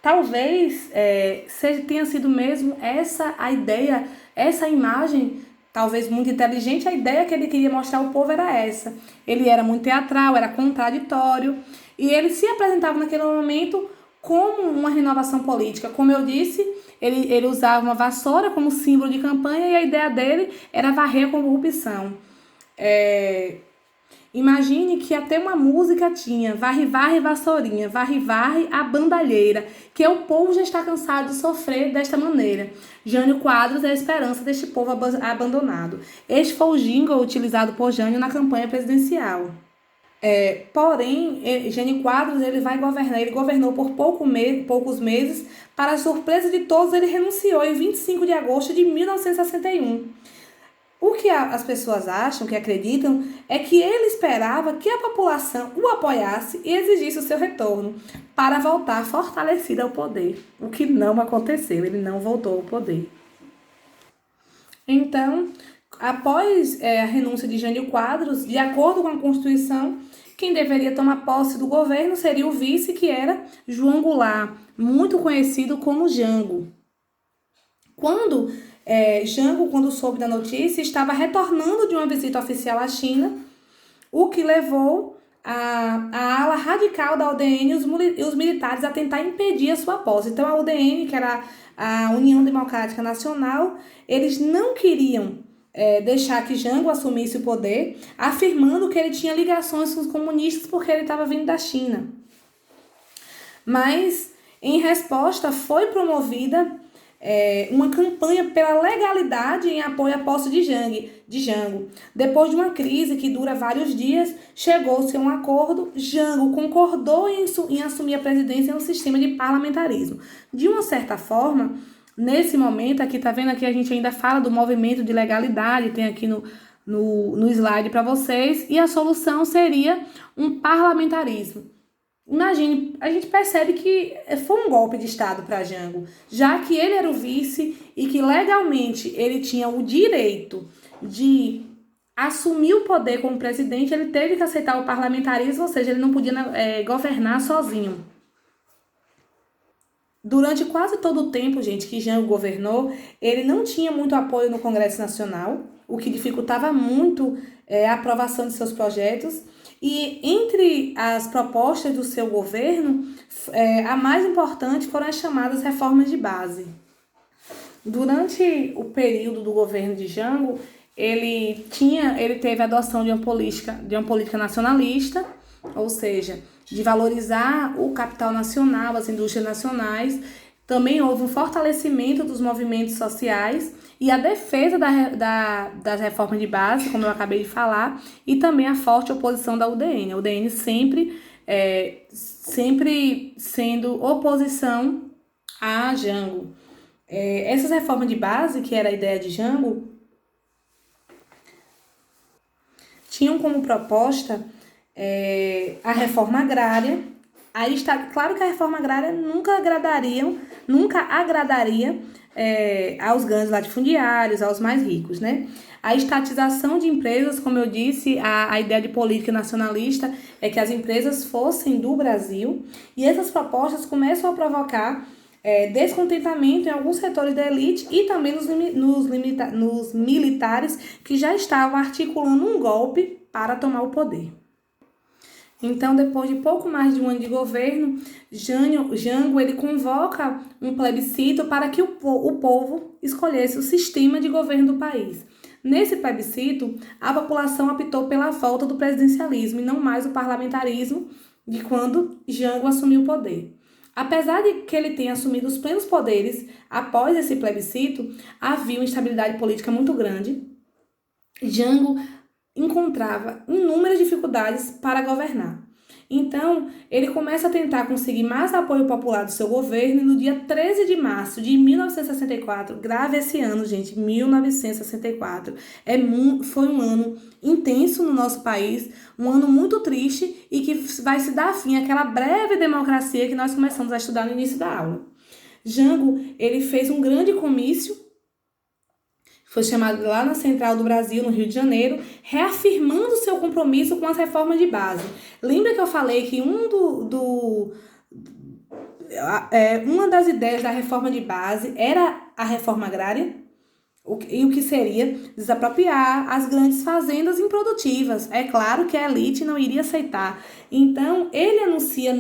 talvez tenha sido mesmo essa a ideia, essa imagem, talvez muito inteligente, a ideia que ele queria mostrar ao povo era essa. Ele era muito teatral, era contraditório, e ele se apresentava naquele momento como uma renovação política. Como eu disse, ele usava uma vassoura como símbolo de campanha e a ideia dele era varrer a corrupção. Imagine que até uma música tinha varre, varre, vassourinha, varre, varre, a bandalheira, que o povo já está cansado de sofrer desta maneira. Jânio Quadros é a esperança deste povo abandonado. Este foi o jingle utilizado por Jânio na campanha presidencial. Porém, Jânio Quadros ele governou por poucos meses. Para a surpresa de todos, ele renunciou em 25 de agosto de 1961. O que as pessoas acham, que acreditam, é que ele esperava que a população o apoiasse e exigisse o seu retorno para voltar fortalecida ao poder, o que não aconteceu, ele não voltou ao poder. Então, após a renúncia de Jânio Quadros, de acordo com a Constituição, quem deveria tomar posse do governo seria o vice, que era João Goulart, muito conhecido como Jango. Jango, quando soube da notícia, estava retornando de uma visita oficial à China, o que levou a ala radical da UDN e os militares a tentar impedir a sua posse. Então, a UDN, que era a União Democrática Nacional, eles não queriam deixar que Jango assumisse o poder, afirmando que ele tinha ligações com os comunistas porque ele estava vindo da China. Mas, em resposta, foi promovida uma campanha pela legalidade em apoio à posse de Jango. Depois de uma crise que dura vários dias, chegou-se a um acordo. Jango concordou em assumir a presidência em um sistema de parlamentarismo. De uma certa forma, nesse momento, aqui tá vendo aqui a gente ainda fala do movimento de legalidade, tem aqui no slide para vocês, e a solução seria um parlamentarismo. Imagine, a gente percebe que foi um golpe de Estado para Jango, já que ele era o vice e que legalmente ele tinha o direito de assumir o poder como presidente, ele teve que aceitar o parlamentarismo, ou seja, ele não podia governar sozinho. Durante quase todo o tempo, gente, que Jango governou, ele não tinha muito apoio no Congresso Nacional, o que dificultava muito a aprovação de seus projetos. E entre as propostas do seu governo, a mais importante foram as chamadas reformas de base. Durante o período do governo de Jango, ele teve a adoção de uma política nacionalista, ou seja, de valorizar o capital nacional, as indústrias nacionais. Também houve um fortalecimento dos movimentos sociais e a defesa das reformas de base, como eu acabei de falar, e também a forte oposição da UDN. A UDN sempre sendo oposição a Jango. Essas reformas de base, que era a ideia de Jango, tinham como proposta a reforma agrária. Aí está claro que a reforma agrária nunca agradaria aos grandes latifundiários, aos mais ricos, né? A estatização de empresas, como eu disse, a ideia de política nacionalista é que as empresas fossem do Brasil, e essas propostas começam a provocar descontentamento em alguns setores da elite e também nos militares que já estavam articulando um golpe para tomar o poder. Então, depois de pouco mais de um ano de governo, Jango ele convoca um plebiscito para que o povo escolhesse o sistema de governo do país. Nesse plebiscito, a população optou pela volta do presidencialismo e não mais o parlamentarismo de quando Jango assumiu o poder. Apesar de que ele tenha assumido os plenos poderes após esse plebiscito, havia uma instabilidade política muito grande. Jango encontrava inúmeras dificuldades para governar. Então, ele começa a tentar conseguir mais apoio popular do seu governo e no dia 13 de março de 1964, grave esse ano, gente, 1964, foi um ano intenso no nosso país, um ano muito triste e que vai se dar fim àquela breve democracia que nós começamos a estudar no início da aula. Jango, ele fez um grande comício, foi chamado lá na Central do Brasil, no Rio de Janeiro, reafirmando seu compromisso com as reformas de base. Lembra que eu falei que Uma das ideias da reforma de base era a reforma agrária, e o que seria desapropriar as grandes fazendas improdutivas. É claro que a elite não iria aceitar. Então, ele anuncia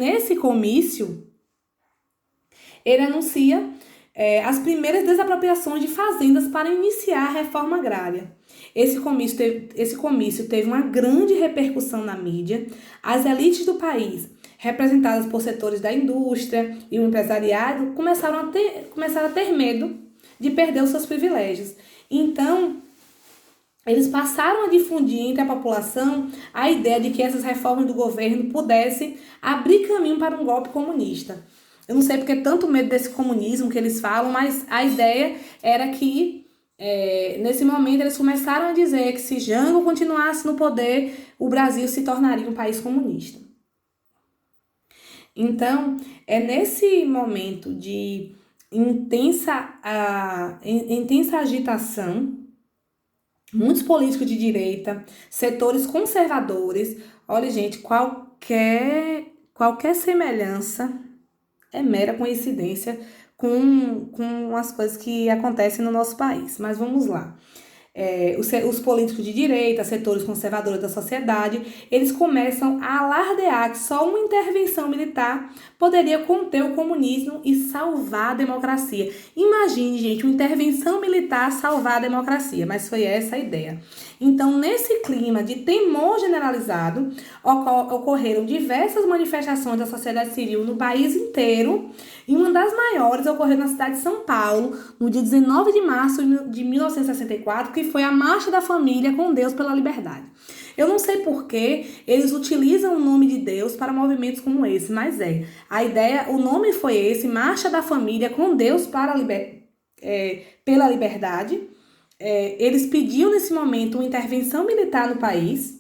as primeiras desapropriações de fazendas para iniciar a reforma agrária. Esse comício teve uma grande repercussão na mídia. As elites do país, representadas por setores da indústria e o empresariado, começaram a ter medo de perder os seus privilégios. Então, eles passaram a difundir entre a população a ideia de que essas reformas do governo pudessem abrir caminho para um golpe comunista. Eu não sei porque tanto medo desse comunismo que eles falam, mas a ideia era que, nesse momento, eles começaram a dizer que se Jango continuasse no poder, o Brasil se tornaria um país comunista. Então, é nesse momento de intensa agitação, muitos políticos de direita, setores conservadores, olha, gente, qualquer semelhança é mera coincidência com as coisas que acontecem no nosso país. Mas vamos lá. Os políticos de direita, setores conservadores da sociedade, eles começam a alardear que só uma intervenção militar poderia conter o comunismo e salvar a democracia. Imagine, gente, uma intervenção militar salvar a democracia, mas foi essa a ideia. Então, nesse clima de temor generalizado, ocorreram diversas manifestações da sociedade civil no país inteiro, e uma das maiores ocorreu na cidade de São Paulo, no dia 19 de março de 1964, que foi a Marcha da Família com Deus pela Liberdade. Eu não sei por que eles utilizam o nome de Deus para movimentos como esse, mas o nome foi esse, Marcha da Família com Deus pela Liberdade. Eles pediam nesse momento uma intervenção militar no país.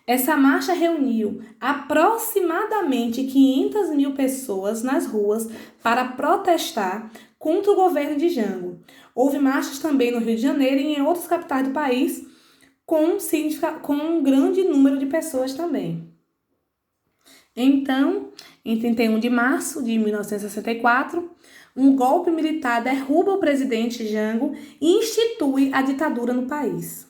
Essa marcha reuniu aproximadamente 500 mil pessoas nas ruas para protestar contra o governo de Jango. Houve marchas também no Rio de Janeiro e em outras capitais do país, com um grande número de pessoas também. Então, em 31 de março de 1964, um golpe militar derruba o presidente Jango e institui a ditadura no país.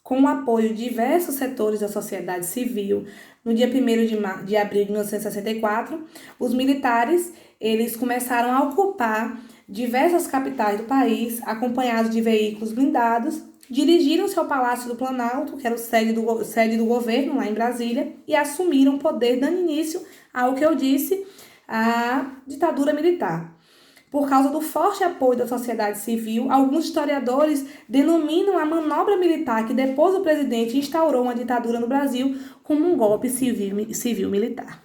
Com o apoio de diversos setores da sociedade civil, no dia 1º de abril de 1964, os militares eles começaram a ocupar diversas capitais do país, acompanhados de veículos blindados, dirigiram-se ao Palácio do Planalto, que era o sede do governo lá em Brasília, e assumiram o poder, dando início ao que eu disse, a ditadura militar. Por causa do forte apoio da sociedade civil, alguns historiadores denominam a manobra militar que depois o presidente instaurou uma ditadura no Brasil como um golpe civil-militar.